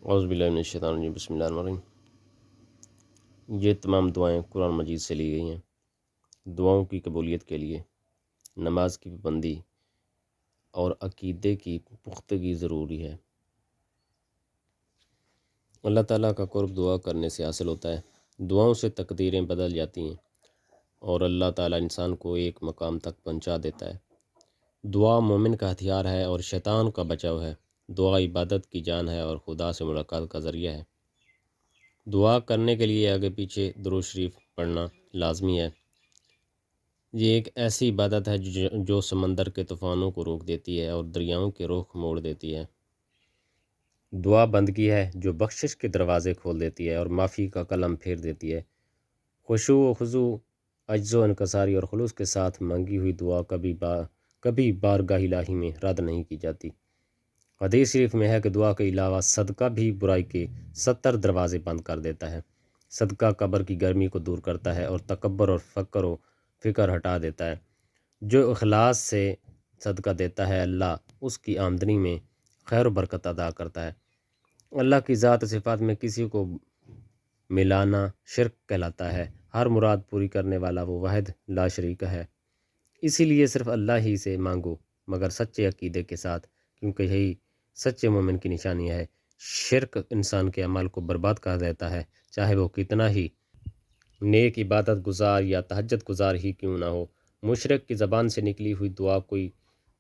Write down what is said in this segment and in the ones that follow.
اعوذ باللہ من الشیطان الرجیم، بسم اللہ الرحمن الرحیم۔ یہ تمام دعائیں قرآن مجید سے لی گئی ہیں دعاؤں کی قبولیت کے لیے۔ نماز کی پابندی اور عقیدے کی پختگی ضروری ہے۔ اللہ تعالیٰ کا قرب دعا کرنے سے حاصل ہوتا ہے۔ دعاؤں سے تقدیریں بدل جاتی ہیں اور اللہ تعالیٰ انسان کو ایک مقام تک پہنچا دیتا ہے۔ دعا مومن کا ہتھیار ہے اور شیطان کا بچاؤ ہے۔ دعا عبادت کی جان ہے اور خدا سے ملاقات کا ذریعہ ہے۔ دعا کرنے کے لیے آگے پیچھے درود شریف پڑھنا لازمی ہے۔ یہ ایک ایسی عبادت ہے جو سمندر کے طوفانوں کو روک دیتی ہے اور دریاؤں کے رخ موڑ دیتی ہے۔ دعا بندگی ہے جو بخشش کے دروازے کھول دیتی ہے اور معافی کا قلم پھیر دیتی ہے۔ خشوع و خضوع، عجز و انکساری اور خلوص کے ساتھ مانگی ہوئی دعا کبھی بارگاہ الہی میں رد نہیں کی جاتی۔ حدیث شریف میں ہے کہ دعا کے علاوہ صدقہ بھی برائی کے 70 دروازے بند کر دیتا ہے۔ صدقہ قبر کی گرمی کو دور کرتا ہے اور تکبر اور فکر ہٹا دیتا ہے۔ جو اخلاص سے صدقہ دیتا ہے اللہ اس کی آمدنی میں خیر و برکت عطا کرتا ہے۔ اللہ کی ذات و صفات میں کسی کو ملانا شرک کہلاتا ہے۔ ہر مراد پوری کرنے والا وہ واحد لا شریک ہے۔ اسی لیے صرف اللہ ہی سے مانگو مگر سچے عقیدے کے ساتھ، کیونکہ یہی سچے مومن کی نشانی ہے۔ شرک انسان کے عمل کو برباد کر دیتا ہے، چاہے وہ کتنا ہی نیک عبادت گزار یا تہجد گزار ہی کیوں نہ ہو۔ مشرک کی زبان سے نکلی ہوئی دعا کوئی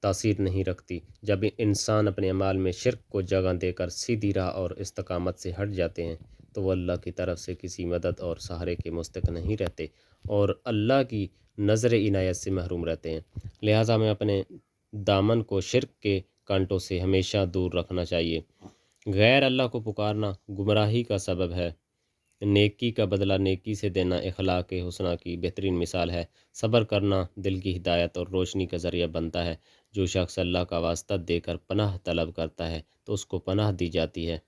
تاثیر نہیں رکھتی۔ جب انسان اپنے اعمال میں شرک کو جگہ دے کر سیدھی راہ اور استقامت سے ہٹ جاتے ہیں تو وہ اللہ کی طرف سے کسی مدد اور سہارے کے مستحق نہیں رہتے اور اللہ کی نظر عنایت سے محروم رہتے ہیں۔ لہٰذا میں اپنے دامن کو شرک کے کانٹوں سے ہمیشہ دور رکھنا چاہیے۔ غیر اللہ کو پکارنا گمراہی کا سبب ہے۔ نیکی کا بدلہ نیکی سے دینا اخلاق حسنہ کی بہترین مثال ہے۔ صبر کرنا دل کی ہدایت اور روشنی کا ذریعہ بنتا ہے۔ جو شخص اللہ کا واسطہ دے کر پناہ طلب کرتا ہے تو اس کو پناہ دی جاتی ہے۔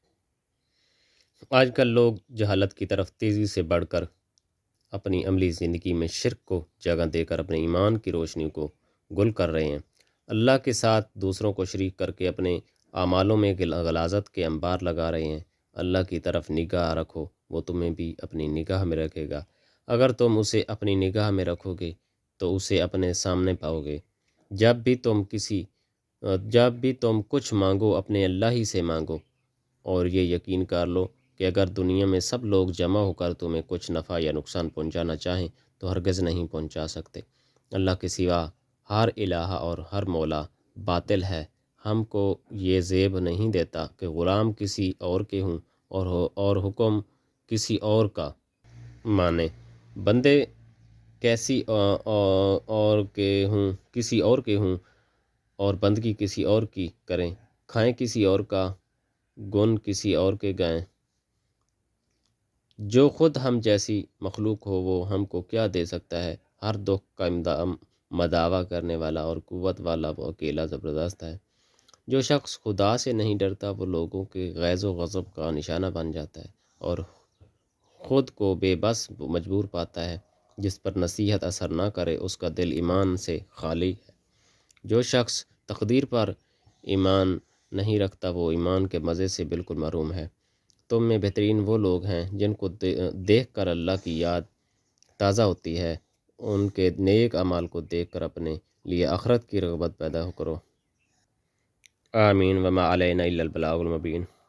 آج کل لوگ جہالت کی طرف تیزی سے بڑھ کر اپنی عملی زندگی میں شرک کو جگہ دے کر اپنے ایمان کی روشنی کو گل کر رہے ہیں۔ اللہ کے ساتھ دوسروں کو شریک کر کے اپنے اعمالوں میں غلاظت کے انبار لگا رہے ہیں۔ اللہ کی طرف نگاہ رکھو، وہ تمہیں بھی اپنی نگاہ میں رکھے گا۔ اگر تم اسے اپنی نگاہ میں رکھو گے تو اسے اپنے سامنے پاؤ گے۔ جب بھی تم کچھ مانگو اپنے اللہ ہی سے مانگو، اور یہ یقین کر لو کہ اگر دنیا میں سب لوگ جمع ہو کر تمہیں کچھ نفع یا نقصان پہنچانا چاہیں تو ہرگز نہیں پہنچا سکتے۔ اللہ کے سوا ہر الہ اور ہر مولا باطل ہے۔ ہم کو یہ زیب نہیں دیتا کہ غلام کسی اور کے ہوں اور حکم کسی اور کا مانے۔ بندے کسی اور کے ہوں اور بندگی کسی اور کی کریں، کھائیں کسی اور کا گن کسی اور کے گائیں۔ جو خود ہم جیسی مخلوق ہو وہ ہم کو کیا دے سکتا ہے؟ ہر دکھ کا مداوع کرنے والا اور قوت والا وہ اکیلا زبردست ہے۔ جو شخص خدا سے نہیں ڈرتا وہ لوگوں کے غیظ و غضب کا نشانہ بن جاتا ہے اور خود کو بے بس مجبور پاتا ہے۔ جس پر نصیحت اثر نہ کرے اس کا دل ایمان سے خالی ہے۔ جو شخص تقدیر پر ایمان نہیں رکھتا وہ ایمان کے مزے سے بالکل محروم ہے۔ تم میں بہترین وہ لوگ ہیں جن کو دیکھ کر اللہ کی یاد تازہ ہوتی ہے۔ ان کے نیک اعمال کو دیکھ کر اپنے لیے آخرت کی رغبت پیدا کرو۔ آمین۔ وما علینا الا البلاغ المبین۔